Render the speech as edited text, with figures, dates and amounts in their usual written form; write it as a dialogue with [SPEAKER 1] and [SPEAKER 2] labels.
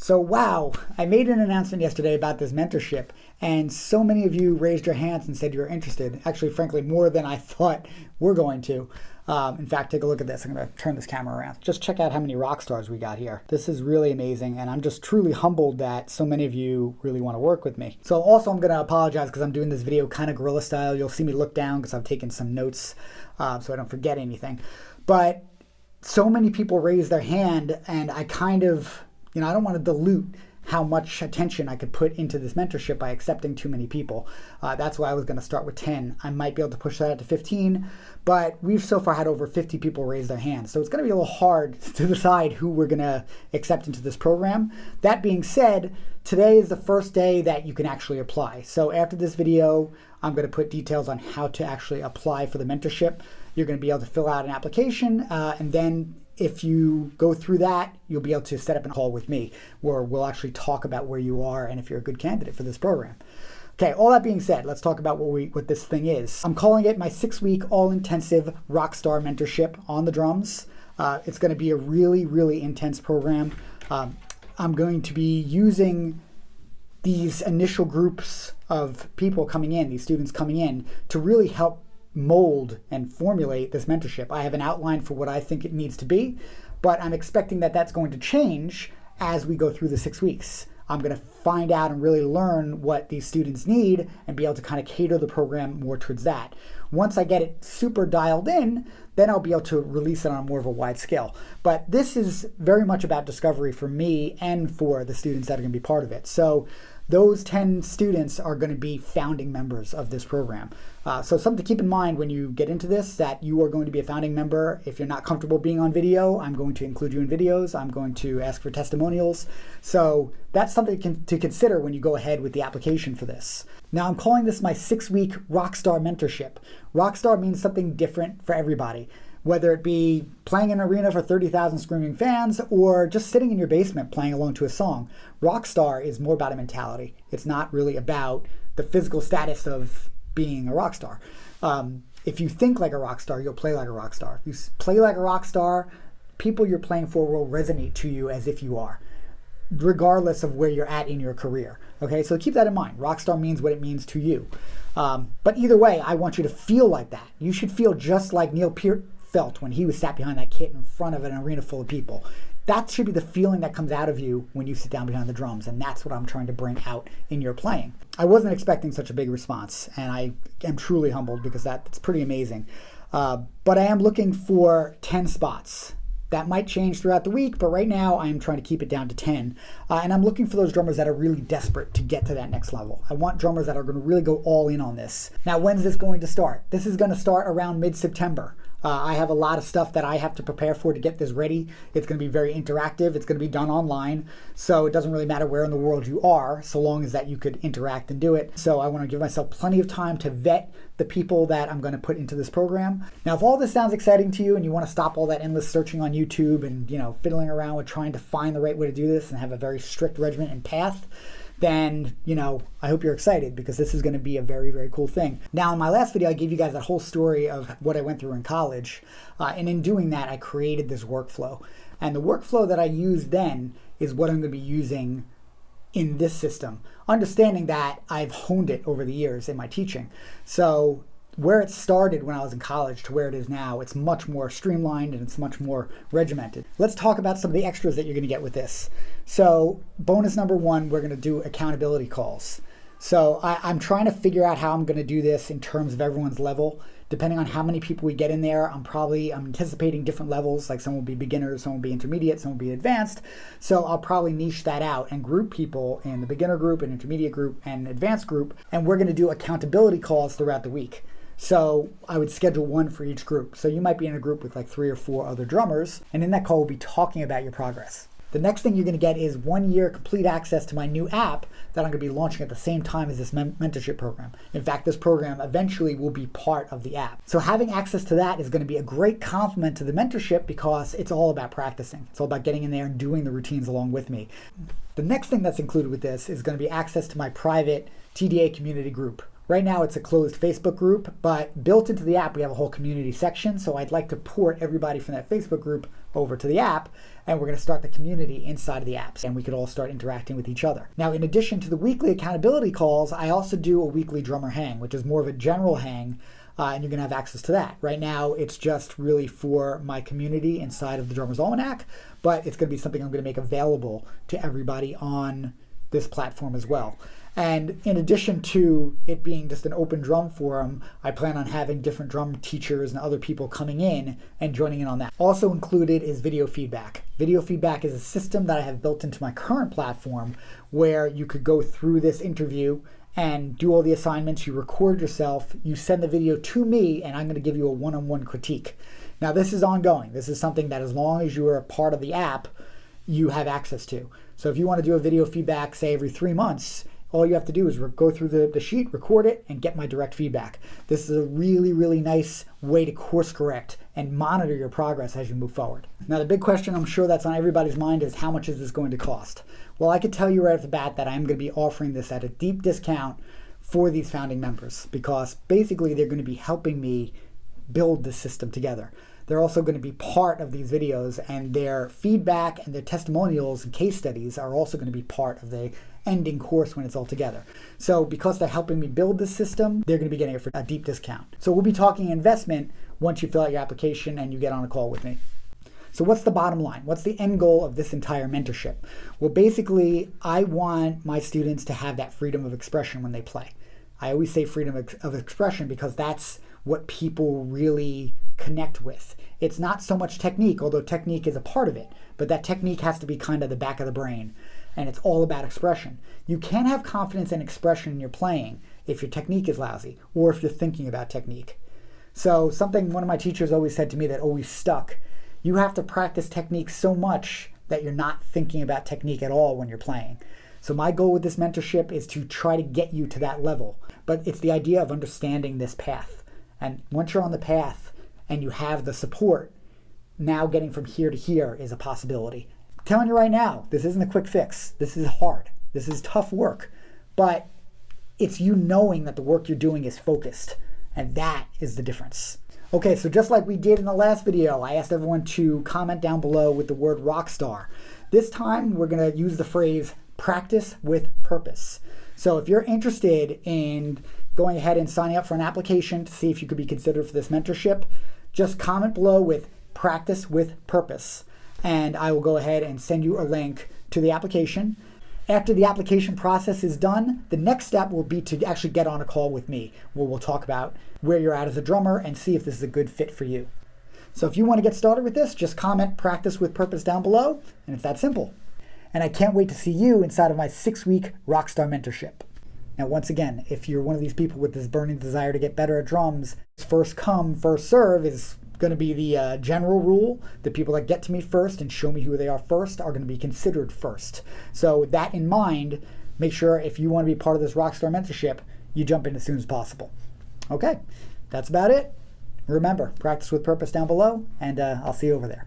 [SPEAKER 1] So wow, I made an announcement yesterday about this mentorship, and so many of you raised your hands and said you were interested. Actually, frankly, more than I thought we're going to. In fact, take a look at this. I'm going to turn this camera around. Just check out how many rock stars we got here. This is really amazing, and I'm just truly humbled that so many of you really want to work with me. So also, I'm going to apologize because I'm doing this video kind of guerrilla style. You'll see me look down because I've taken some notes so I don't forget anything. But so many people raised their hand, and I kind of, I don't want to dilute how much attention I could put into this mentorship by accepting too many people. That's why I was going to start with 10. I might be able to push that out to 15, but we've so far had over 50 people raise their hands. So it's going to be a little hard to decide who we're going to accept into this program. That being said, today is the first day that you can actually apply. So after this video, I'm going to put details on how to actually apply for the mentorship. You're going to be able to fill out an application, and then if you go through that, you'll be able to set up a call with me where we'll actually talk about where you are and if you're a good candidate for this program. Okay, all that being said, let's talk about what this thing is. I'm calling it my 6-week all-intensive Rockstar mentorship on the drums. It's going to be a really, really intense program. I'm going to be using these initial groups of people coming in, these students coming in, to really help mold and formulate this mentorship. I have an outline for what I think it needs to be, but I'm expecting that that's going to change as we go through the 6 weeks. I'm going to find out and really learn what these students need and be able to kind of cater the program more towards that. Once I get it super dialed in, then I'll be able to release it on more of a wide scale. But this is very much about discovery for me and for the students that are going to be part of it. So those 10 students are going to be founding members of this program. So something to keep in mind when you get into this, that you are going to be a founding member. If you're not comfortable being on video, I'm going to include you in videos. I'm going to ask for testimonials. So that's something to consider when you go ahead with the application for this. Now I'm calling this my 6-week Rockstar mentorship. Rockstar means something different for everybody. Whether it be playing in an arena for 30,000 screaming fans or just sitting in your basement playing along to a song. Rockstar is more about a mentality. It's not really about the physical status of being a rock star. If you think like a rock star, you'll play like a rock star. If you play like a rock star, people you're playing for will resonate to you as if you are, regardless of where you're at in your career. Okay, so keep that in mind. Rockstar means what it means to you. But either way, I want you to feel like that. You should feel just like Neil Peart felt when he was sat behind that kit in front of an arena full of people. That should be the feeling that comes out of you when you sit down behind the drums, and that's what I'm trying to bring out in your playing. I wasn't expecting such a big response, and I am truly humbled because that's pretty amazing. But I am looking for 10 spots. That might change throughout the week, but right now I am trying to keep it down to 10. And I'm looking for those drummers that are really desperate to get to that next level. I want drummers that are going to really go all in on this. Now, when's this going to start? This is going to start around mid-September. I have a lot of stuff that I have to prepare for to get this ready. It's going to be very interactive. It's going to be done online. So it doesn't really matter where in the world you are, so long as that you could interact and do it. So I want to give myself plenty of time to vet the people that I'm going to put into this program. Now, if all this sounds exciting to you and you want to stop all that endless searching on YouTube and, fiddling around with trying to find the right way to do this and have a very strict regimen and path, then, I hope you're excited because this is going to be a very, very cool thing. Now, in my last video, I gave you guys that whole story of what I went through in college. And in doing that, I created this workflow. And the workflow that I used then is what I'm going to be using in this system, understanding that I've honed it over the years in my teaching. So where it started when I was in college to where it is now, it's much more streamlined and it's much more regimented. Let's talk about some of the extras that you're going to get with this. So bonus number 1, we're going to do accountability calls. So I'm trying to figure out how I'm going to do this in terms of everyone's level. Depending on how many people we get in there, I'm anticipating different levels, like some will be beginners, some will be intermediate, some will be advanced. So I'll probably niche that out and group people in the beginner group, an intermediate group, and advanced group. And we're going to do accountability calls throughout the week. So I would schedule one for each group. So you might be in a group with like 3 or 4 other drummers, and in that call we'll be talking about your progress. The next thing you're going to get is 1 year complete access to my new app that I'm going to be launching at the same time as this mentorship program. In fact, this program eventually will be part of the app. So having access to that is going to be a great complement to the mentorship because it's all about practicing. It's all about getting in there and doing the routines along with me. The next thing that's included with this is going to be access to my private TDA community group. Right now it's a closed Facebook group, but built into the app we have a whole community section, so I'd like to port everybody from that Facebook group over to the app, and we're going to start the community inside of the apps, and we could all start interacting with each other. Now, in addition to the weekly accountability calls, I also do a weekly drummer hang, which is more of a general hang, and you're going to have access to that. Right now, it's just really for my community inside of the Drummer's Almanac, but it's going to be something I'm going to make available to everybody on this platform as well. And in addition to it being just an open drum forum, I plan on having different drum teachers and other people coming in and joining in on that. Also included is video feedback. Video feedback is a system that I have built into my current platform where you could go through this interview and do all the assignments, you record yourself, you send the video to me, and I'm going to give you a one-on-one critique. Now, this is ongoing. This is something that as long as you are a part of the app, you have access to. So if you want to do a video feedback, say every 3 months, all you have to do is go through the sheet, record it, and get my direct feedback. This is a really, really nice way to course correct and monitor your progress as you move forward. Now, the big question I'm sure that's on everybody's mind is, how much is this going to cost? Well, I could tell you right off the bat that I'm going to be offering this at a deep discount for these founding members, because basically they're going to be helping me build this system together. They're also going to be part of these videos, and their feedback and their testimonials and case studies are also going to be part of the ending course when it's all together. So because they're helping me build this system, they're going to be getting it for a deep discount. So we'll be talking investment once you fill out your application and you get on a call with me. So what's the bottom line? What's the end goal of this entire mentorship? Well, basically, I want my students to have that freedom of expression when they play. I always say freedom of expression because that's what people really connect with. It's not so much technique, although technique is a part of it, but that technique has to be kind of the back of the brain, and it's all about expression. You can't have confidence and expression in your playing if your technique is lousy, or if you're thinking about technique. So something one of my teachers always said to me that always stuck: you have to practice technique so much that you're not thinking about technique at all when you're playing. So my goal with this mentorship is to try to get you to that level, but it's the idea of understanding this path. And once you're on the path and you have the support, now getting from here to here is a possibility. I'm telling you right now, this isn't a quick fix. This is hard. This is tough work, but it's you knowing that the work you're doing is focused, and that is the difference. Okay, so just like we did in the last video, I asked everyone to comment down below with the word Rockstar. This time, we're going to use the phrase practice with purpose. So if you're interested in going ahead and signing up for an application to see if you could be considered for this mentorship, just comment below with practice with purpose, and I will go ahead and send you a link to the application. After the application process is done, the next step will be to actually get on a call with me, where we'll talk about where you're at as a drummer and see if this is a good fit for you. So if you want to get started with this, just comment practice with purpose down below, and it's that simple. And I can't wait to see you inside of my 6-week Rockstar mentorship. Now, once again, if you're one of these people with this burning desire to get better at drums, first come, first serve is going to be the general rule. The people that get to me first and show me who they are first are going to be considered first. So with that in mind, make sure if you want to be part of this Rockstar mentorship, you jump in as soon as possible. Okay, that's about it. Remember, practice with purpose down below, and I'll see you over there.